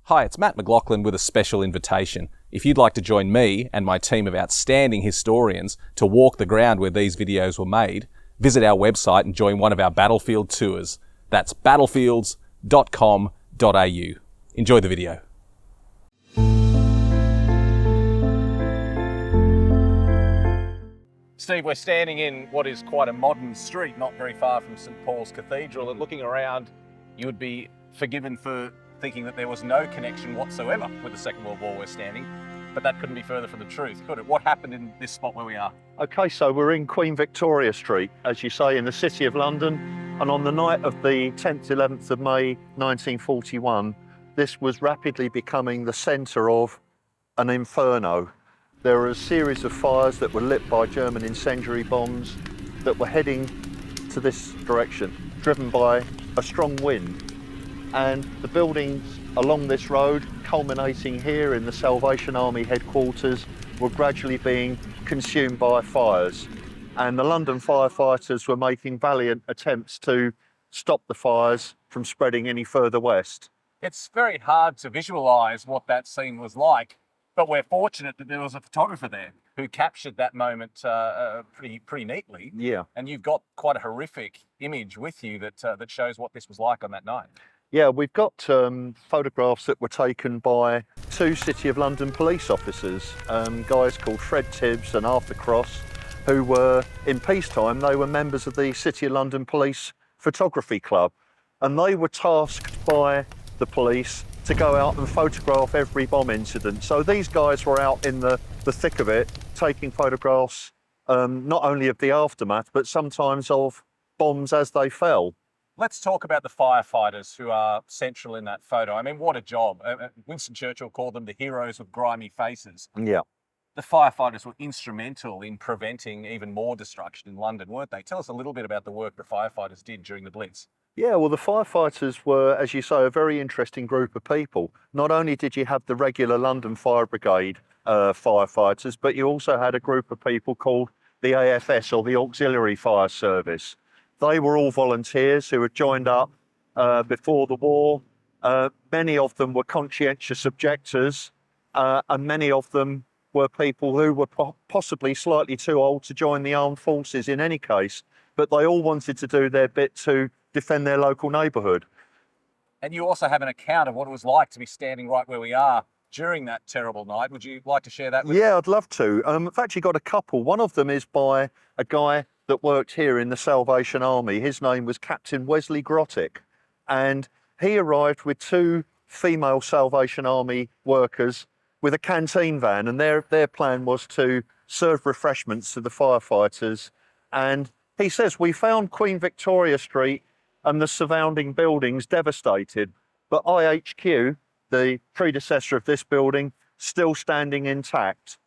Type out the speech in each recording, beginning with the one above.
Hi, it's Matt McLachlan with a special invitation. If you'd like to join me and my team of outstanding historians to walk the ground where these videos were made, visit our website and join one of our battlefield tours. That's battlefields.com.au. Enjoy the video. Steve, we're standing in what is quite a modern street, not very far from St Paul's Cathedral, and looking around, you would be forgiven for thinking that there was no connection whatsoever with the Second World War we're standing, but that couldn't be further from the truth, could it? What happened in this spot where we are? Okay, so we're in Queen Victoria Street, as you say, in the City of London, and on the night of the 10th, 11th of May 1941, this was rapidly becoming the centre of an inferno. There were a series of fires that were lit by German incendiary bombs that were heading to this direction, driven by a strong wind. And the buildings along this road, culminating here in the Salvation Army headquarters, were gradually being consumed by fires. And the London firefighters were making valiant attempts to stop the fires from spreading any further west. It's very hard to visualise what that scene was like, but we're fortunate that there was a photographer there who captured that moment pretty neatly. Yeah. And you've got quite a horrific image with you that shows what this was like on that night. Yeah, we've got photographs that were taken by two City of London police officers, guys called Fred Tibbs and Arthur Cross, who were, in peacetime, they were members of the City of London Police Photography Club. And they were tasked by the police to go out and photograph every bomb incident. So these guys were out in the thick of it, taking photographs not only of the aftermath, but sometimes of bombs as they fell. Let's talk about the firefighters who are central in that photo. I mean, what a job. Winston Churchill called them the heroes with grimy faces. Yeah. The firefighters were instrumental in preventing even more destruction in London, weren't they? Tell us a little bit about the work the firefighters did during the Blitz. Yeah, well, the firefighters were, as you say, a very interesting group of people. Not only did you have the regular London Fire Brigade firefighters, but you also had a group of people called the AFS, or the Auxiliary Fire Service. They were all volunteers who had joined up before the war. Many of them were conscientious objectors, and many of them were people who were possibly slightly too old to join the armed forces in any case, but they all wanted to do their bit to defend their local neighbourhood. And you also have an account of what it was like to be standing right where we are during that terrible night. Would you like to share that with us? Yeah, I'd love to. I've actually got a couple. One of them is by a guy that worked here in the Salvation Army. His name was Captain Wesley Grottick, and he arrived with two female Salvation Army workers with a canteen van, and their plan was to serve refreshments to the firefighters. And he says, we found Queen Victoria Street and the surrounding buildings devastated, but IHQ, the predecessor of this building, still standing intact.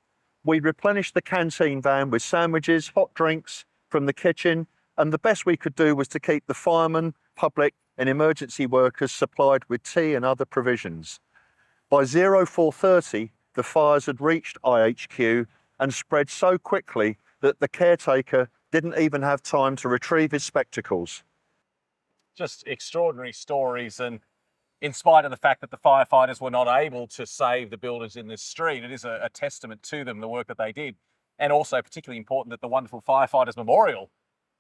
We replenished the canteen van with sandwiches, hot drinks from the kitchen, and the best we could do was to keep the firemen, public and emergency workers supplied with tea and other provisions. By 04:30, the fires had reached IHQ and spread so quickly that the caretaker didn't even have time to retrieve his spectacles. Just extraordinary stories, and in spite of the fact that the firefighters were not able to save the buildings in this street, it is a testament to them, the work that they did. And also particularly important that the wonderful Firefighters Memorial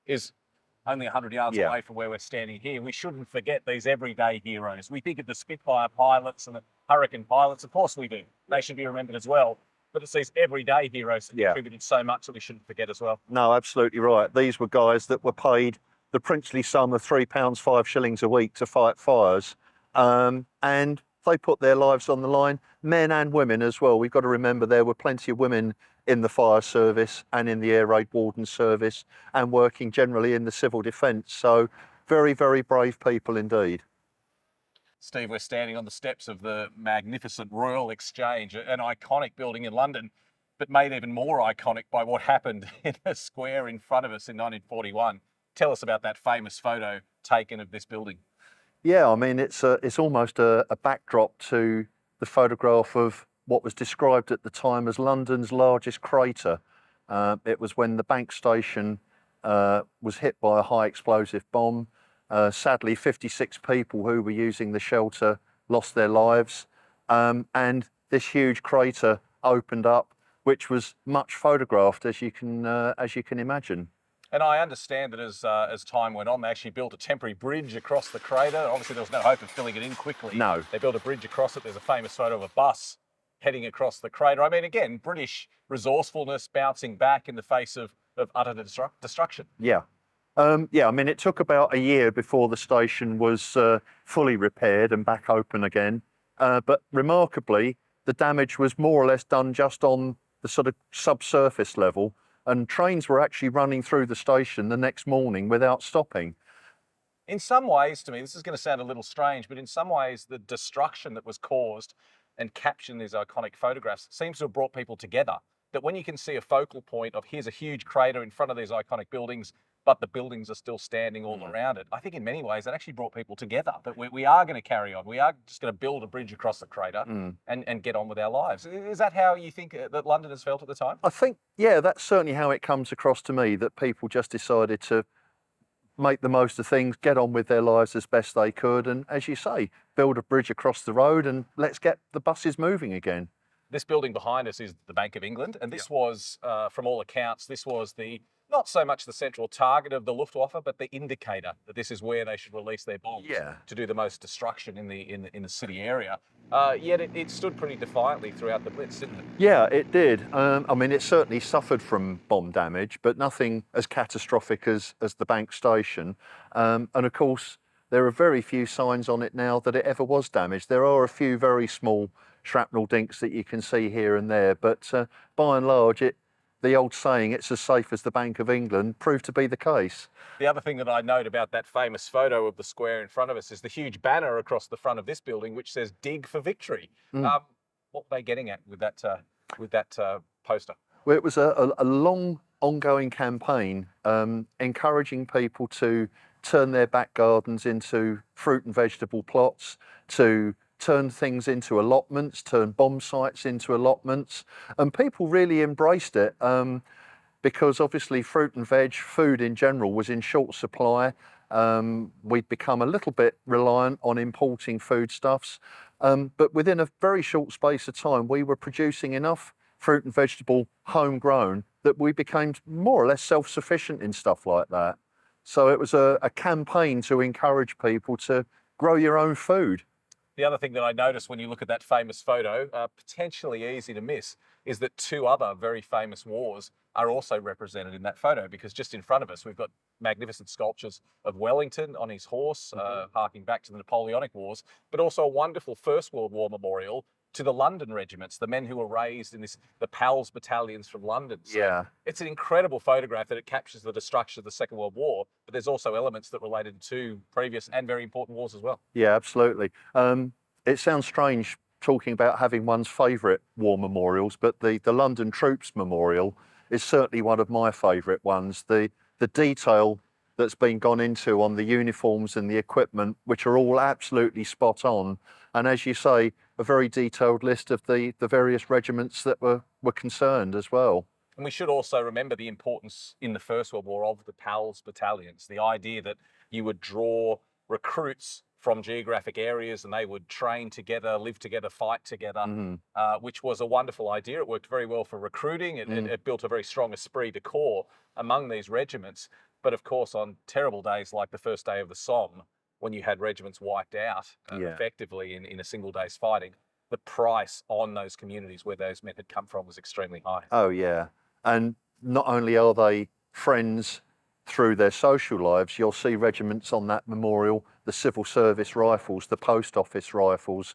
is only 100 yards away from where we're standing here. We shouldn't forget these everyday heroes. We think of the Spitfire pilots and the Hurricane pilots. Of course we do. They should be remembered as well. But it's these everyday heroes that contributed so much that we shouldn't forget as well. No, absolutely right. These were guys that were paid the princely sum of £3, 5 shillings a week to fight fires. And they put their lives on the line, men and women as well. We've got to remember there were plenty of women in the fire service and in the air raid warden service and working generally in the civil defence. So very, very brave people indeed. Steve, we're standing on the steps of the magnificent Royal Exchange, an iconic building in London, but made even more iconic by what happened in a square in front of us in 1941. Tell us about that famous photo taken of this building. Yeah, I mean, it's almost a backdrop to the photograph of what was described at the time as London's largest crater. It was when the bank station was hit by a high explosive bomb. Sadly, 56 people who were using the shelter lost their lives. and this huge crater opened up, which was much photographed, as you can imagine. And I understand that as time went on, they actually built a temporary bridge across the crater. Obviously, there was no hope of filling it in quickly. No. They built a bridge across it. There's a famous photo of a bus heading across the crater. I mean, again, British resourcefulness bouncing back in the face of utter destruction. Yeah. Yeah, I mean, it took about a year before the station was fully repaired and back open again. But remarkably, the damage was more or less done just on the sort of subsurface level, and trains were actually running through the station the next morning without stopping. In some ways, to me, this is going to sound a little strange, but in some ways, the destruction that was caused and captured in these iconic photographs seems to have brought people together. That when you can see a focal point of here's a huge crater in front of these iconic buildings, but the buildings are still standing all around it, I think in many ways that actually brought people together. That we are going to carry on. We are just going to build a bridge across the crater and get on with our lives. Is that how you think that Londoners felt at the time? I think, yeah, that's certainly how it comes across to me, that people just decided to make the most of things, get on with their lives as best they could, and as you say, build a bridge across the road and let's get the buses moving again. This building behind us is the Bank of England, and this was, from all accounts, this was not so much the central target of the Luftwaffe, but the indicator that this is where they should release their bombs to do the most destruction in the city area. Yet it stood pretty defiantly throughout the Blitz, didn't it? Yeah, it did. I mean, it certainly suffered from bomb damage, but nothing as catastrophic as the bank station. And of course, there are very few signs on it now that it ever was damaged. There are a few very small shrapnel dinks that you can see here and there, but by and large, the old saying, it's as safe as the Bank of England, proved to be the case. The other thing that I note about that famous photo of the square in front of us is the huge banner across the front of this building, which says "Dig for Victory." What were they getting at with that poster? Well, it was a long, ongoing campaign encouraging people to turn their back gardens into fruit and vegetable plots, to turn things into allotments, turn bomb sites into allotments, and people really embraced it because obviously fruit and veg, food in general, was in short supply. We'd become a little bit reliant on importing foodstuffs, but within a very short space of time, we were producing enough fruit and vegetable homegrown that we became more or less self-sufficient in stuff like that. So it was a campaign to encourage people to grow your own food. The other thing that I noticed when you look at that famous photo, potentially easy to miss, is that two other very famous wars are also represented in that photo, because just in front of us, we've got magnificent sculptures of Wellington on his horse, harking back to the Napoleonic Wars, but also a wonderful First World War memorial to the London regiments, the men who were raised in the PALS battalions from London. So it's an incredible photograph that it captures the destruction of the Second World War, but there's also elements that related to previous and very important wars as well. Yeah, absolutely. It sounds strange talking about having one's favourite war memorials, but the London Troops Memorial is certainly one of my favourite ones. The detail that's been gone into on the uniforms and the equipment, which are all absolutely spot on. And as you say, a very detailed list of the various regiments that were concerned as well. And we should also remember the importance in the First World War of the PALS battalions, the idea that you would draw recruits from geographic areas and they would train together, live together, fight together, which was a wonderful idea. It worked very well for recruiting. It built a very strong esprit de corps among these regiments. But of course, on terrible days like the first day of the Somme, when you had regiments wiped out effectively in a single day's fighting, the price on those communities where those men had come from was extremely high. Oh, yeah. And not only are they friends through their social lives, you'll see regiments on that memorial, the civil service rifles, the post office rifles,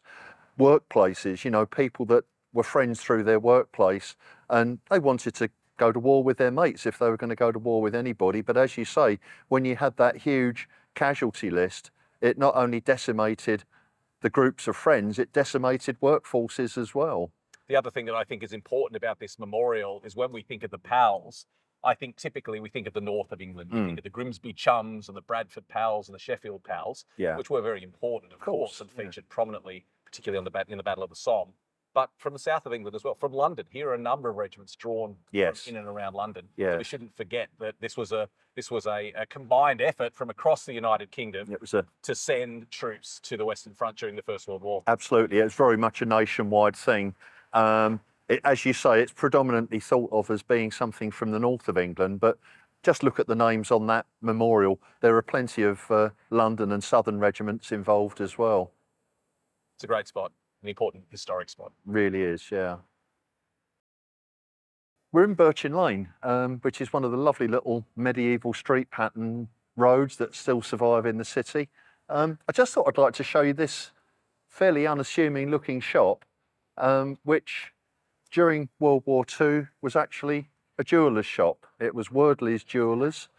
workplaces, you know, people that were friends through their workplace, and they wanted to go to war with their mates if they were going to go to war with anybody. But as you say, when you had that huge casualty list, it not only decimated the groups of friends, it decimated workforces as well. The other thing that I think is important about this memorial is when we think of the PALs, I think typically we think of the north of England. We think of the Grimsby Chums and the Bradford PALs and the Sheffield PALs, which were very important, of course, and featured prominently, particularly in the Battle of the Somme. but from the south of England as well, from London. Here are a number of regiments drawn Yes. from in and around London. Yes. So we shouldn't forget that this was a combined effort from across the United Kingdom It was to send troops to the Western Front during the First World War. absolutely, it's very much a nationwide thing. As you say, it's predominantly thought of as being something from the north of England, but just look at the names on that memorial. There are plenty of London and Southern regiments involved as well. It's a great spot, an important historic spot. Really is, yeah. We're in Birchin Lane, which is one of the lovely little medieval street pattern roads that still survive in the city. I just thought I'd like to show you this fairly unassuming looking shop, which during World War II was actually a jeweller's shop. It was Wordley's Jewellers,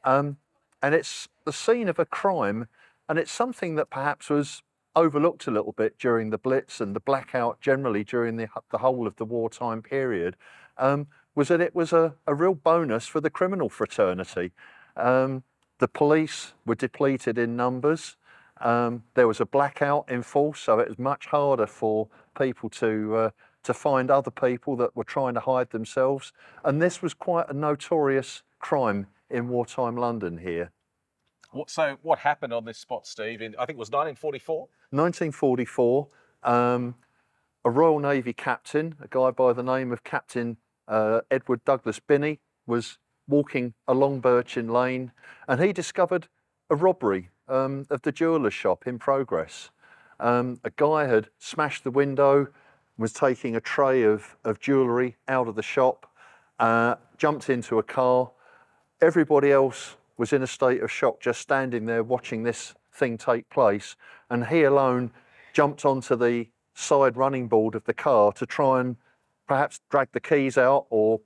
and it's the scene of a crime, and it's something that perhaps was overlooked a little bit during the Blitz and the blackout generally during the whole of the wartime period, was that it was a real bonus for the criminal fraternity. The police were depleted in numbers. There was a blackout in force, so it was much harder for people to find other people that were trying to hide themselves. And this was quite a notorious crime in wartime London here. So what happened on this spot, Steve, I think it was 1944? 1944, a Royal Navy captain, a guy by the name of Captain Edward Douglas Binney, was walking along Birchin Lane, and he discovered a robbery of the jeweller's shop in progress. A guy had smashed the window, was taking a tray of jewellery out of the shop, jumped into a car. Everybody else was in a state of shock, just standing there watching this thing take place, and he alone jumped onto the side running board of the car to try and perhaps drag the keys out or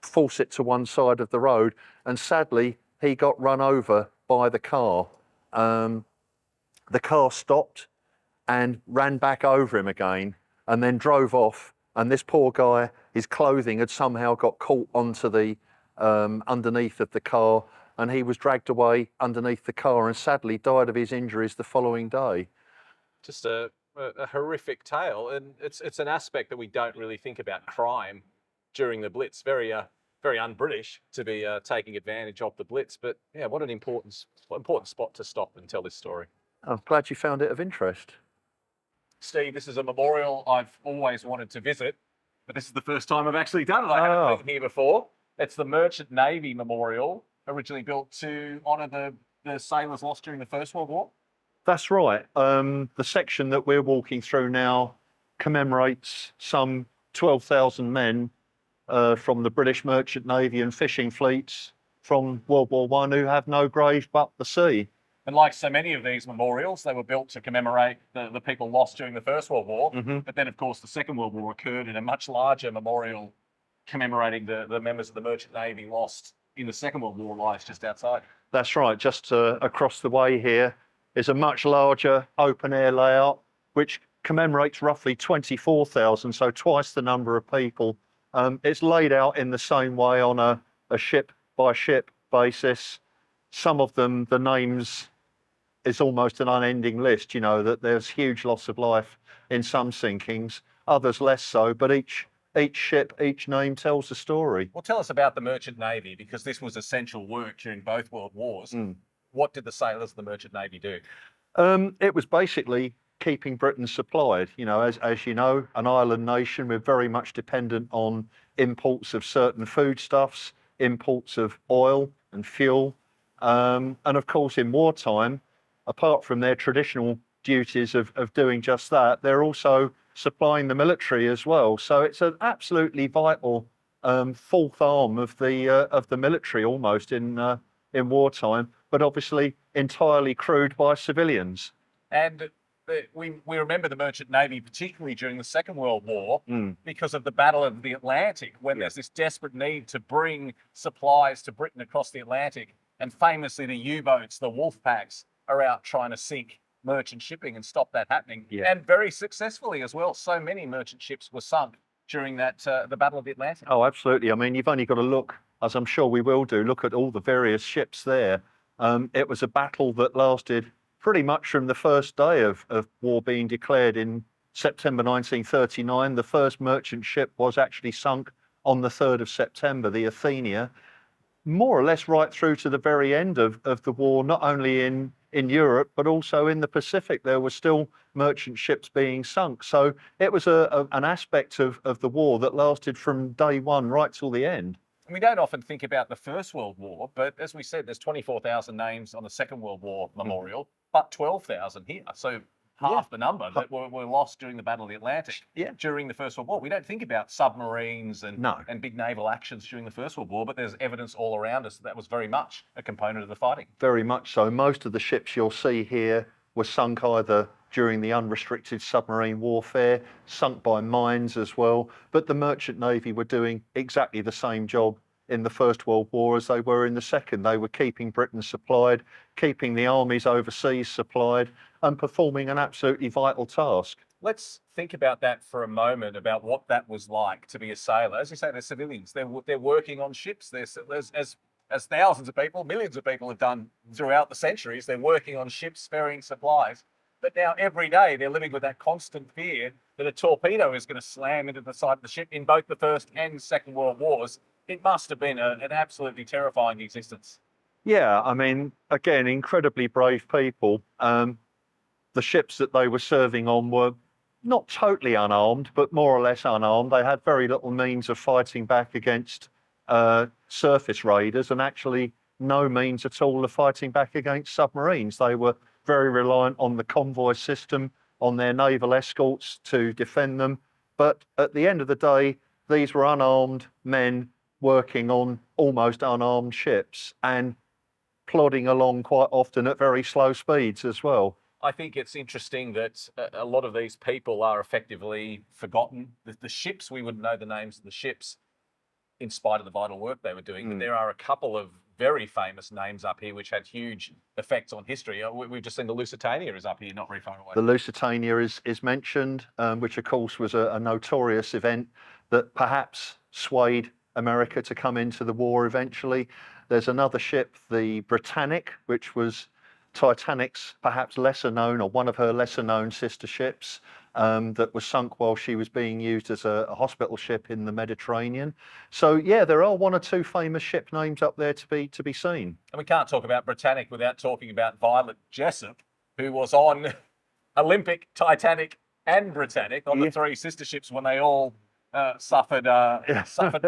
force it to one side of the road, and sadly he got run over by the car. The car stopped and ran back over him again and then drove off, and this poor guy, his clothing had somehow got caught onto the underneath of the car, and he was dragged away underneath the car and sadly died of his injuries the following day. Just a horrific tale, and it's an aspect that we don't really think about crime during the Blitz. Very un-British to be taking advantage of the Blitz, but yeah, what an important spot to stop and tell this story. I'm glad you found it of interest. Steve, this is a memorial I've always wanted to visit, but this is the first time I've actually done it. I haven't been here before. It's the Merchant Navy Memorial, originally built to honour the sailors lost during the First World War. That's right. The section that we're walking through now commemorates some 12,000 men from the British Merchant Navy and fishing fleets from World War I who have no grave but the sea. And like so many of these memorials, they were built to commemorate the people lost during the First World War. Mm-hmm. But then, of course, the Second World War occurred in a much larger memorial commemorating the members of the Merchant Navy lost in the Second World War lies just outside. That's right. Just across the way here is a much larger open-air layout, which commemorates roughly 24,000, so twice the number of people. It's laid out in the same way on a ship-by-ship basis. Some of them, the names is almost an unending list, you know, that there's huge loss of life in some sinkings, others less so, but each ship, each name tells a story. Well, tell us about the Merchant Navy, because this was essential work during both World Wars. What did the sailors of the Merchant Navy do? It was basically keeping Britain supplied. You know, as you know, an island nation, we're very much dependent on imports of certain foodstuffs, imports of oil and fuel. And of course, in wartime, apart from their traditional duties of doing just that, they're also supplying the military as well. So it's an absolutely vital fourth arm of the military almost in wartime, but obviously entirely crewed by civilians. And we remember the Merchant Navy, particularly during the Second World War, because of the Battle of the Atlantic, when there's this desperate need to bring supplies to Britain across the Atlantic. And famously, the U-boats, the wolf packs, are out trying to sink merchant shipping and stop that happening. Yeah. And very successfully as well. So many merchant ships were sunk during that the Battle of the Atlantic. Oh, absolutely. I mean, you've only got to look, as I'm sure we will do, look at all the various ships there. It was a battle that lasted pretty much from the first day of war being declared in September 1939. The first merchant ship was actually sunk on the 3rd of September, the Athenia, more or less right through to the very end of the war, not only in Europe, but also in the Pacific. There were still merchant ships being sunk. So it was an aspect of the war that lasted from day one right till the end. We don't often think about the First World War, but as we said, there's 24,000 names on the Second World War memorial, but 12,000 here. So half the number that were lost during the Battle of the Atlantic during the First World War. We don't think about submarines and big naval actions during the First World War, but there's evidence all around us that was very much a component of the fighting. Very much so. Most of the ships you'll see here were sunk either during the unrestricted submarine warfare, sunk by mines as well, but the merchant navy were doing exactly the same job in the First World War as they were in the Second. They were keeping Britain supplied, keeping the armies overseas supplied, and performing an absolutely vital task. Let's think about that for a moment, about what that was like to be a sailor. As you say, they're civilians. They're working on ships. There's as thousands of people, millions of people have done throughout the centuries. They're working on ships, ferrying supplies. But now every day they're living with that constant fear that a torpedo is going to slam into the side of the ship in both the First and Second World Wars. It must have been an absolutely terrifying existence. Yeah, I mean, again, incredibly brave people. The ships that they were serving on were not totally unarmed, but more or less unarmed. They had very little means of fighting back against surface raiders, and actually no means at all of fighting back against submarines. They were very reliant on the convoy system, on their naval escorts to defend them. But at the end of the day, these were unarmed men working on almost unarmed ships and plodding along quite often at very slow speeds as well. I think it's interesting that a lot of these people are effectively forgotten. The ships, we wouldn't know the names of the ships in spite of the vital work they were doing. But there are a couple of very famous names up here which had huge effects on history. We've just seen the Lusitania is up here, not very far away. The Lusitania is mentioned, which of course was a notorious event that perhaps swayed America to come into the war eventually. There's another ship, the Britannic, which was Titanic's perhaps lesser known, or one of her lesser known sister ships, that was sunk while she was being used as a hospital ship in the Mediterranean. So yeah, there are one or two famous ship names up there to be seen. And we can't talk about Britannic without talking about Violet Jessop, who was on Olympic, Titanic, and Britannic, on the three sister ships when they all suffered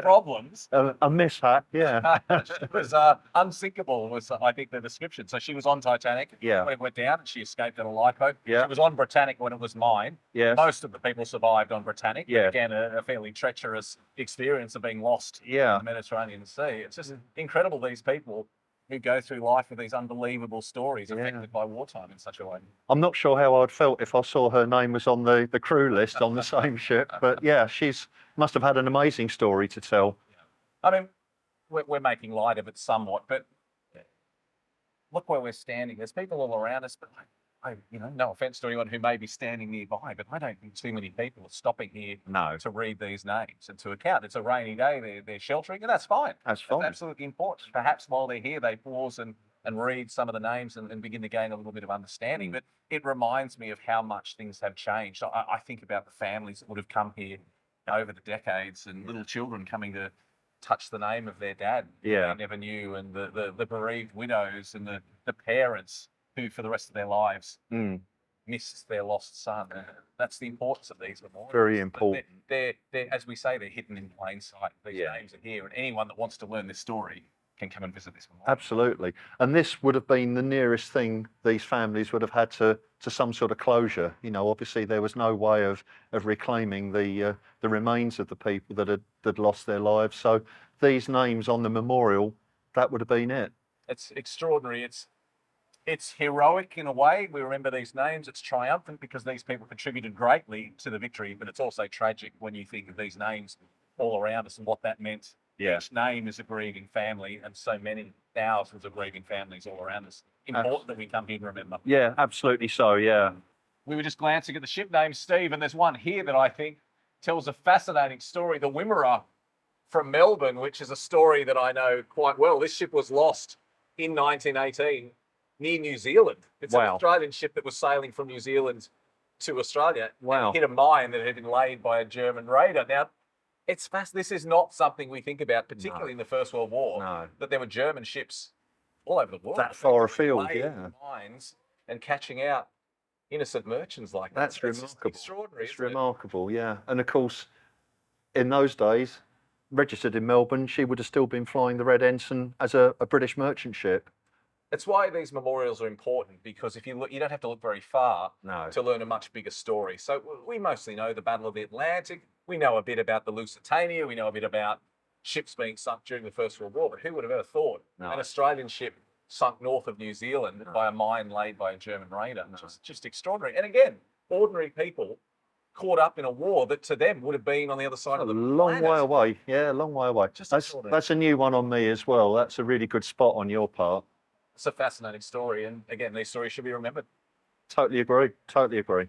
problems. A mishap, yeah. It was unsinkable, was I think the description. So she was on Titanic when it went down, and she escaped in a lifeboat. She was on Britannic when it was mined. Most of the people survived on Britannic. Again, a fairly treacherous experience of being lost in the Mediterranean Sea. It's just incredible, these people who go through life with these unbelievable stories affected by wartime in such a way. I'm not sure how I'd felt if I saw her name was on the crew list on the same ship, but yeah, she's must have had an amazing story to tell. I mean, we're making light of it somewhat, but look where we're standing. There's people all around us, but no offense to anyone who may be standing nearby, but I don't think too many people are stopping here to read these names and to account. It's a rainy day, they're sheltering, and that's fine. That's fine. That's absolutely important. Perhaps while they're here, they pause and read some of the names and begin to gain a little bit of understanding. But it reminds me of how much things have changed. I think about the families that would have come here over the decades, and little children coming to touch the name of their dad they never knew, and the bereaved widows and the parents who for the rest of their lives missed their lost son. That's the importance of these memorials. Very important. They're, as we say, they're hidden in plain sight. These names are here, and anyone that wants to learn this story can come and visit this memorial. Absolutely. And this would have been the nearest thing these families would have had to some sort of closure. Obviously there was no way of reclaiming the remains of the people that had lost their lives. So these names on the memorial, that would have been it. It's extraordinary. It's heroic in a way. We remember these names. It's triumphant because these people contributed greatly to the victory, but it's also tragic when you think of these names all around us and what that meant. Each name is a grieving family, and so many thousands of grieving families all around us. Important that we come here to remember. Yeah, absolutely so, yeah. We were just glancing at the ship names, Steve, and there's one here that I think tells a fascinating story. The Wimmera from Melbourne, which is a story that I know quite well. This ship was lost in 1918 near New Zealand. It's an Australian ship that was sailing from New Zealand to Australia Wow. and hit a mine that had been laid by a German raider. Now, it's fast. This is not something we think about, particularly in the First World War, No. that there were German ships all over the world. That far effectively afield, laying yeah. mines and catching out innocent merchants like that. That's It's just remarkable. extraordinary. It's isn't it? remarkable, yeah. And of course, in those days, registered in Melbourne, she would have still been flying the Red Ensign as a British merchant ship. It's why these memorials are important, because if you look, you don't have to look very far No. to learn a much bigger story. So we mostly know the Battle of the Atlantic. We know a bit about the Lusitania. We know a bit about ships being sunk during the First World War. But who would have ever thought No. an Australian ship sunk north of New Zealand by a mine laid by a German raider? Just extraordinary. And again, ordinary people caught up in a war that to them would have been on the other side A of the long planet. way away. Yeah, a long way away. Just That's extraordinary. a new one on me as well. That's a really good spot on your part. It's a fascinating story. And again, these stories should be remembered. Totally agree. Totally agree.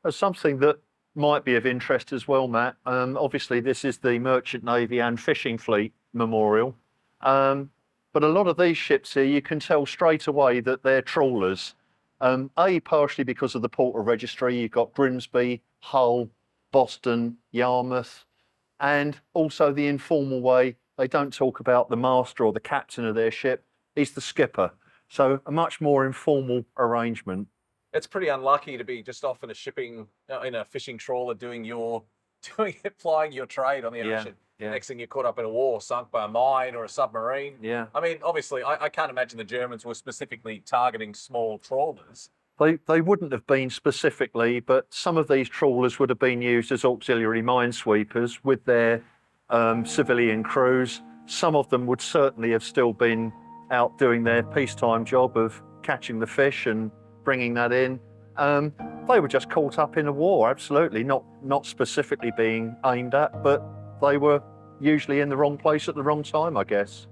There's something that might be of interest as well, Matt. Obviously, this is the Merchant Navy and Fishing Fleet Memorial. But a lot of these ships here, you can tell straight away that they're trawlers. Partially because of the port of registry. You've got Grimsby, Hull, Boston, Yarmouth, and also the informal way. They don't talk about the master or the captain of their ship. He's the skipper. So a much more informal arrangement. It's pretty unlucky to be just off in a fishing trawler plying your trade on the Yeah, ocean. yeah. Next thing you're caught up in a war, sunk by a mine or a submarine. Yeah. I mean, obviously, I can't imagine the Germans were specifically targeting small trawlers. They wouldn't have been specifically, but some of these trawlers would have been used as auxiliary minesweepers with their civilian crews. Some of them would certainly have still been out doing their peacetime job of catching the fish and bringing that in. They were just caught up in a war, absolutely, not specifically being aimed at, but they were usually in the wrong place at the wrong time, I guess.